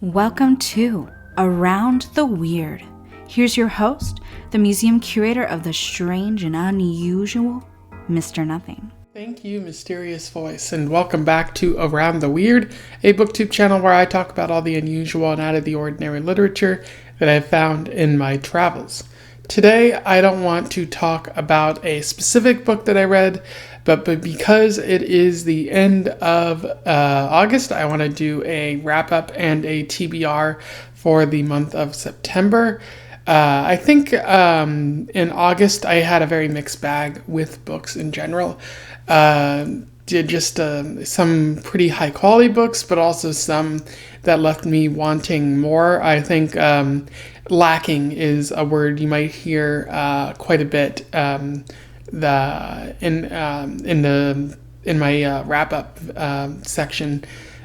Welcome to Around the Weird. Here's your host, the museum curator of the strange and unusual, Mr. Nothing. Thank you, mysterious voice, and welcome back to Around the Weird, a booktube channel where I talk about all the unusual and out of the ordinary literature that I've found in my travels. Today, I don't want to talk about a specific book that I read, but because it is the end of August, I want to do a wrap-up and a TBR for the month of September. I think in August, I had a very mixed bag with books in general. Did just some pretty high-quality books, but also some that left me wanting more. I think lacking is a word you might hear quite a bit in my wrap-up section.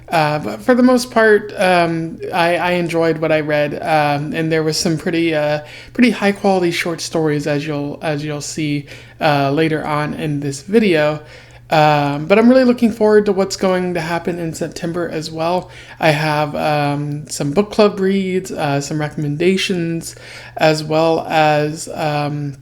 But for the most part, I enjoyed what I read, and there was some pretty high quality short stories, as you'll see later on in this video. But I'm really looking forward to what's going to happen in September as well. I have some book club reads, some recommendations, as well as a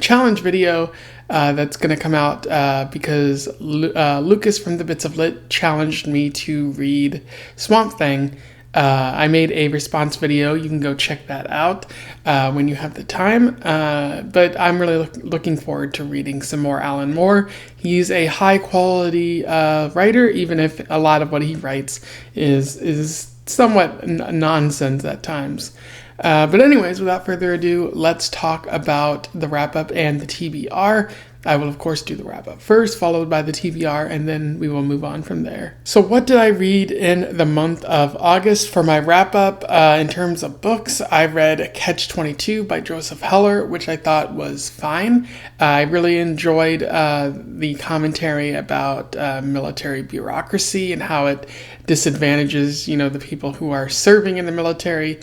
challenge video that's going to come out because Lucas from the Bits of Lit challenged me to read Swamp Thing. I made a response video. You can go check that out when you have the time. But I'm really looking forward to reading some more Alan Moore. He's a high quality writer, even if a lot of what he writes is somewhat nonsense at times. But anyways, without further ado, let's talk about the wrap-up and the TBR. I will, of course, do the wrap-up first, followed by the TBR, and then we will move on from there. So what did I read in the month of August? For my wrap-up, in terms of books, I read Catch-22 by Joseph Heller, which I thought was fine. I really enjoyed the commentary about military bureaucracy and how it disadvantages, the people who are serving in the military.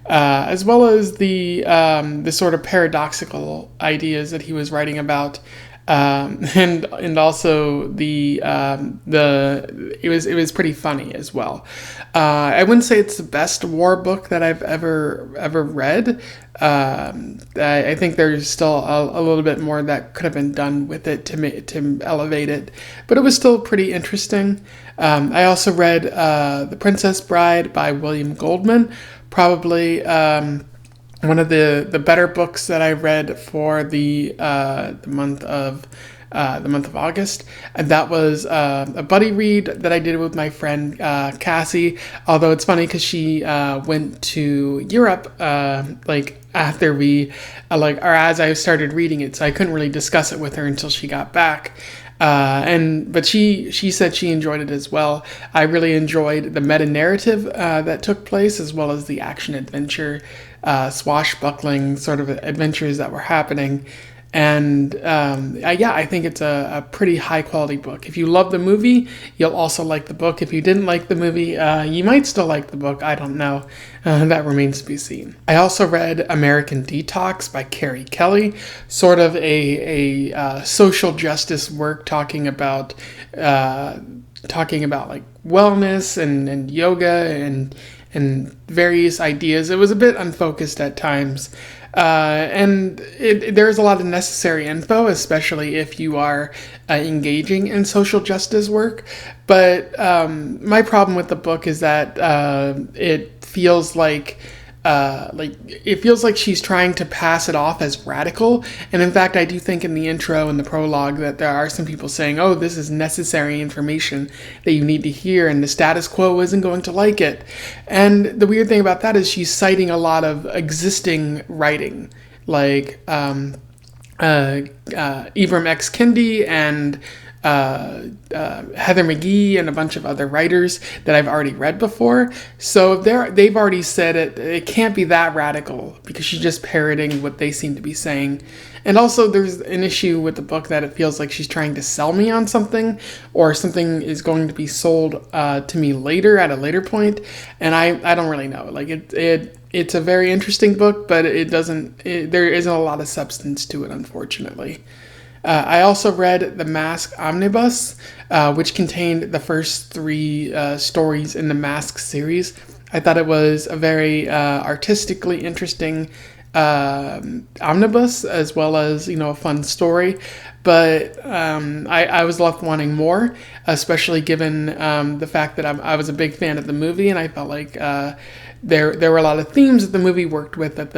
As well as the sort of paradoxical ideas that he was writing about, and also it was pretty funny as well. I wouldn't say it's the best war book that I've ever read. I think there's still a little bit more that could have been done with it to elevate it, but it was still pretty interesting. I also read The Princess Bride by William Goldman. Probably one of the better books that I read for the month of August, and that was a buddy read that I did with my friend Cassie. Although it's funny because she went to Europe after we or as I started reading it, so I couldn't really discuss it with her until she got back. But she said she enjoyed it as well. I really enjoyed the meta-narrative that took place, as well as the action-adventure, swashbuckling sort of adventures that were happening. And I think it's a pretty high-quality book. If you love the movie, you'll also like the book. If you didn't like the movie, you might still like the book. I don't know. That remains to be seen. I also read American Detox by Carrie Kelly, sort of a social justice work talking about like wellness and yoga and various ideas. It was a bit unfocused at times. And there's a lot of necessary info, especially if you are engaging in social justice work. But my problem with the book is that it feels like she's trying to pass it off as radical. And in fact, I do think in the intro and the prologue that there are some people saying, oh, this is necessary information that you need to hear, and the status quo isn't going to like it. And the weird thing about that is she's citing a lot of existing writing, like Ibram X. Kendi and Heather McGhee and a bunch of other writers that I've already read before. So they've already said it can't be that radical because she's just parroting what they seem to be saying. And also there's an issue with the book that it feels like she's trying to sell me on something, or something is going to be sold to me later at a later point. And I don't really know. Like it's a very interesting book, but there isn't a lot of substance to it, unfortunately. I also read The Mask Omnibus, which contained the first 3 stories in the Mask series. I thought it was a very artistically interesting omnibus, as well as, a fun story. But I was left wanting more, especially given the fact that I was a big fan of the movie, and I felt like there were a lot of themes that the movie worked with that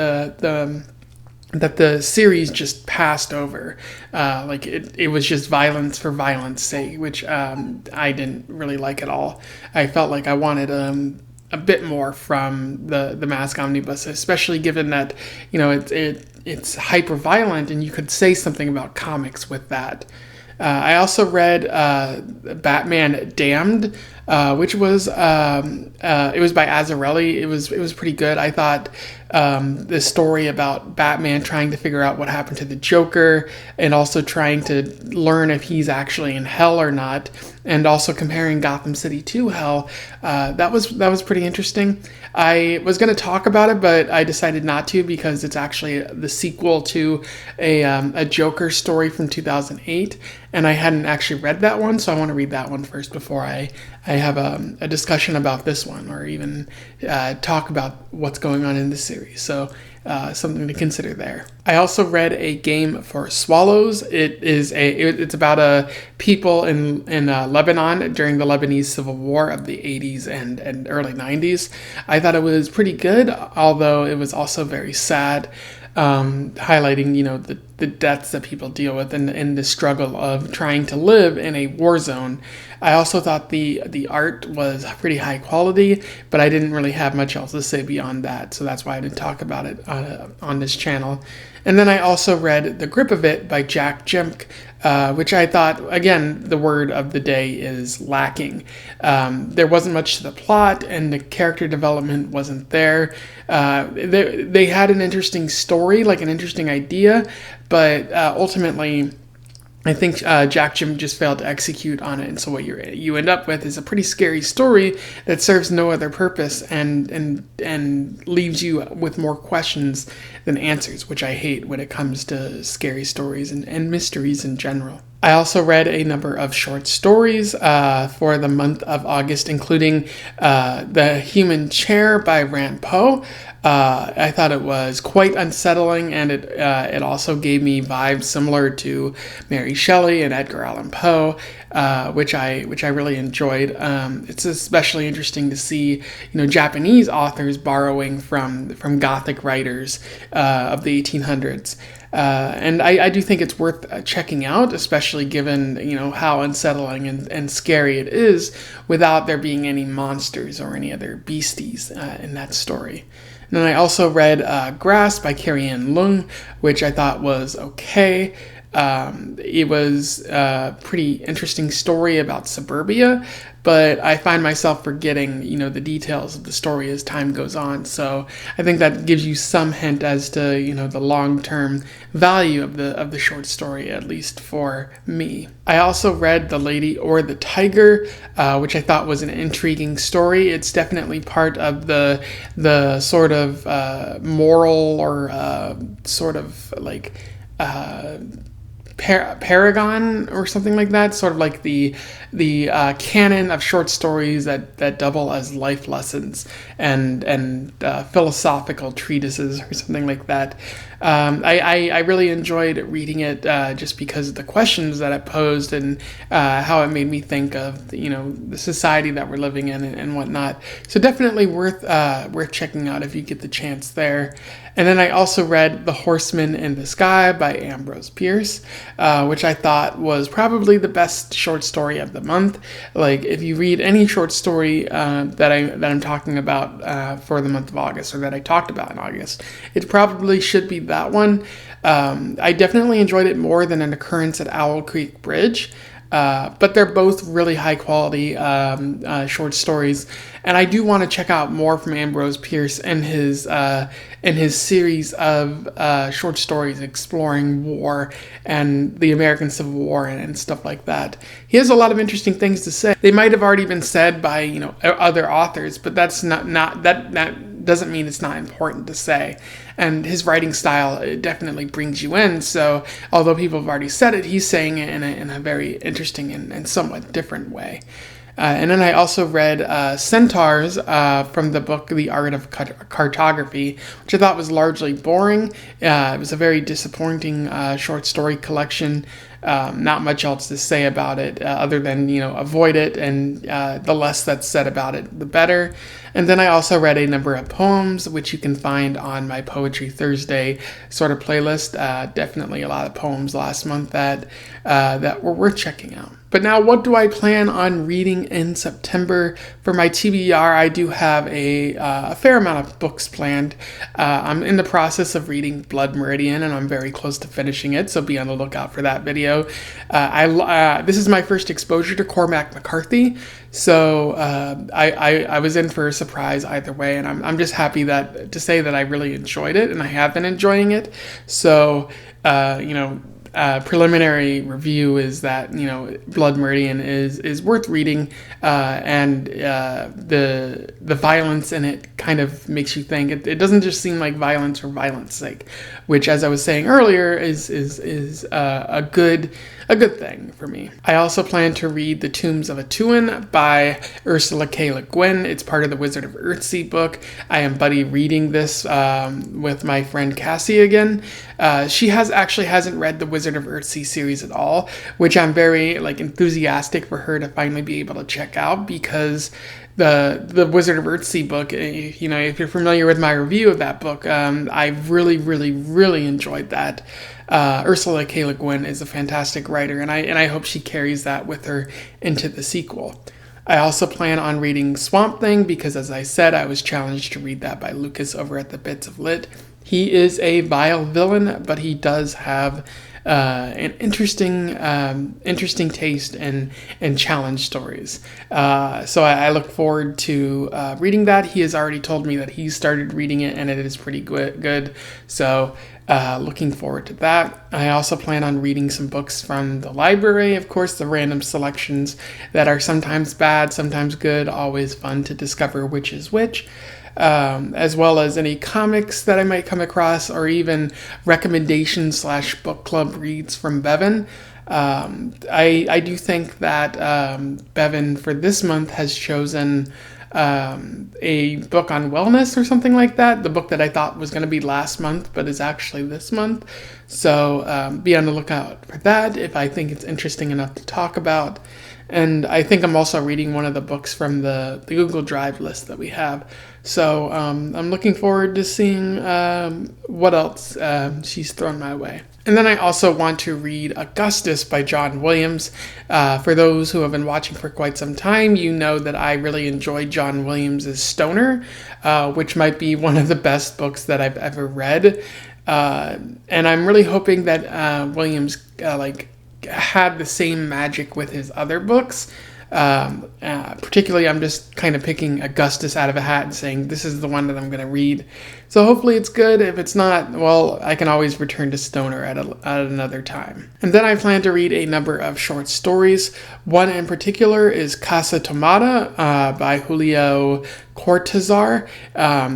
the series just passed over. Like it was just violence for violence sake, which I didn't really like at all. I felt like I wanted a bit more from the Mask Omnibus, especially given that it's hyper violent, and you could say something about comics with that. I also read Batman Damned, which was it was by Azzarelli. It was pretty good. I thought this story about Batman trying to figure out what happened to the Joker, and also trying to learn if he's actually in hell or not, and also comparing Gotham City to hell. That was pretty interesting. I was going to talk about it, but I decided not to, because it's actually the sequel to a Joker story from 2008, and I hadn't actually read that one, so I want to read that one first before I have a discussion about this one, or even talk about what's going on in the series. So something to consider there. I also read A Game for Swallows. It's about people in Lebanon during the Lebanese Civil War of the 80s and early 90s. I thought it was pretty good, although it was also very sad, highlighting the deaths that people deal with, and the struggle of trying to live in a war zone. I also thought the art was pretty high quality, but I didn't really have much else to say beyond that, so that's why I didn't talk about it on this channel. And then I also read The Grip of It by Jack Jemk, which I thought, again, the word of the day is lacking. There wasn't much to the plot, and the character development wasn't there. They had an interesting story, like an interesting idea, but ultimately, I think Jack Jim just failed to execute on it, and so what you end up with is a pretty scary story that serves no other purpose, and leaves you with more questions than answers, which I hate when it comes to scary stories and mysteries in general. I also read a number of short stories for the month of August, including The Human Chair by Rand Poe. I thought it was quite unsettling, and it also gave me vibes similar to Mary Shelley and Edgar Allan Poe, which I really enjoyed. It's especially interesting to see Japanese authors borrowing from Gothic writers of the 1800s. And I do think it's worth checking out, especially given how unsettling and scary it is without there being any monsters or any other beasties in that story. And then I also read Grass by Carrie Ann Lung, which I thought was okay. It was a pretty interesting story about suburbia, but I find myself forgetting, the details of the story as time goes on. So I think that gives you some hint as to, the long-term value of the short story, at least for me. I also read The Lady or the Tiger, which I thought was an intriguing story. It's definitely part of the sort of moral or sort of like paragon or something like that, sort of like the canon of short stories that double as life lessons and philosophical treatises or something like that. I really enjoyed reading it just because of the questions that it posed, and how it made me think of the society that we're living in and whatnot. So definitely worth checking out if you get the chance there. And then I also read The Horseman in the Sky by Ambrose Bierce, which I thought was probably the best short story of the month. Like, if you read any short story that I'm talking about for the month of August, or that I talked about in August, it probably should be that one. I definitely enjoyed it more than An Occurrence at Owl Creek Bridge. But they're both really high quality short stories, and I do want to check out more from Ambrose Bierce and his series of short stories exploring war and the American Civil War and stuff like that. He has a lot of interesting things to say. They might have already been said by other authors, but that's not that doesn't mean it's not important to say. And his writing style, it definitely brings you in. So although people have already said it, he's saying it in a very interesting and somewhat different way. And then I also read Centaurs from the book The Art of Cartography, which I thought was largely boring. It was a very disappointing short story collection. Not much else to say about it other than, avoid it, and the less that's said about it, the better. And then I also read a number of poems, which you can find on my Poetry Thursday sort of playlist. Definitely a lot of poems last month that were worth checking out. But now, what do I plan on reading in September? For my TBR, I do have a fair amount of books planned. I'm in the process of reading Blood Meridian, and I'm very close to finishing it, so be on the lookout for that video. This is my first exposure to Cormac McCarthy, so I was in for a surprise either way, and I'm just happy to say that I really enjoyed it, and I have been enjoying it. So, preliminary review is that Blood Meridian is worth reading, and the violence in it kind of makes you think. It doesn't just seem like violence for violence sake, which, as I was saying earlier, is a good thing for me. I also plan to read The Tombs of Atuan by Ursula K. Le Guin. It's part of the Wizard of Earthsea book. I am buddy reading this with my friend Cassie again. She hasn't read the Wizard of Earthsea series at all, which I'm very enthusiastic for her to finally be able to check out, because the Wizard of Earthsea book, if you're familiar with my review of that book, I really, really, really enjoyed that. Ursula K. Le Guin is a fantastic writer, and I hope she carries that with her into the sequel. I also plan on reading Swamp Thing because, as I said, I was challenged to read that by Lucas over at the Bits of Lit. He is a vile villain, but he does have an interesting taste and challenge stories. So I look forward to reading that. He has already told me that he started reading it and it is pretty good. So looking forward to that. I also plan on reading some books from the library, of course, the random selections that are sometimes bad, sometimes good, always fun to discover which is which. As well as any comics that I might come across, or even recommendations / book club reads from Bevan. I do think that Bevan for this month has chosen a book on wellness or something like that. The book that I thought was going to be last month, but is actually this month. So be on the lookout for that if I think it's interesting enough to talk about. And I think I'm also reading one of the books from the Google Drive list that we have. So I'm looking forward to seeing what else she's thrown my way. And then I also want to read Augustus by John Williams. For those who have been watching for quite some time, you know that I really enjoyed John Williams' Stoner, which might be one of the best books that I've ever read. And I'm really hoping that Williams had the same magic with his other books. Particularly, I'm just kind of picking Augustus out of a hat and saying, this is the one that I'm going to read. So hopefully it's good. If it's not, well, I can always return to Stoner at another time. And then I plan to read a number of short stories. One in particular is Casa Tomada by Julio Cortázar.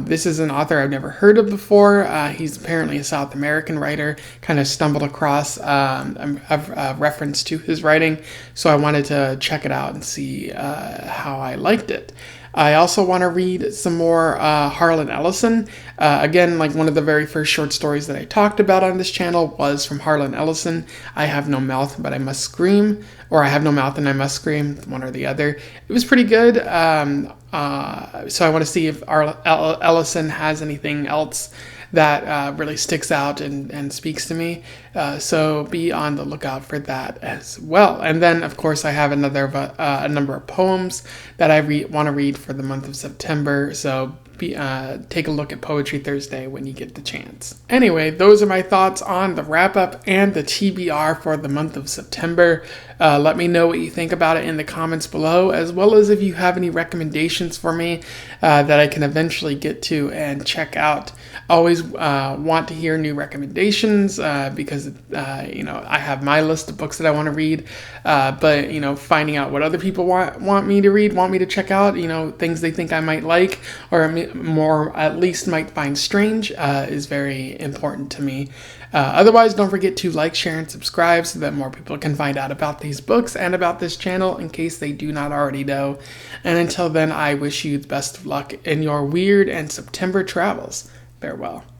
This is an author I've never heard of before. He's apparently a South American writer. Kind of stumbled across a reference to his writing, so I wanted to check it out and see how I liked it. I also want to read some more Harlan Ellison. Again, one of the very first short stories that I talked about on this channel was from Harlan Ellison. I Have No Mouth, But I Must Scream, or I Have No Mouth and I Must Scream, one or the other. It was pretty good. So I want to see if Ellison has anything else that really sticks out and speaks to me. So be on the lookout for that as well. And then, of course, I have a number of poems that I want to read for the month of September. So take a look at Poetry Thursday when you get the chance. Anyway, those are my thoughts on the wrap-up and the TBR for the month of September. Let me know what you think about it in the comments below, as well as if you have any recommendations for me that I can eventually get to and check out. Always always want to hear new recommendations because, I have my list of books that I want to read. But, finding out what other people want me to read, want me to check out, things they think I might like or more at least might find strange is very important to me. Otherwise, don't forget to like, share, and subscribe so that more people can find out about these books and about this channel in case they do not already know. And until then, I wish you the best of luck in your weird and September travels. Farewell.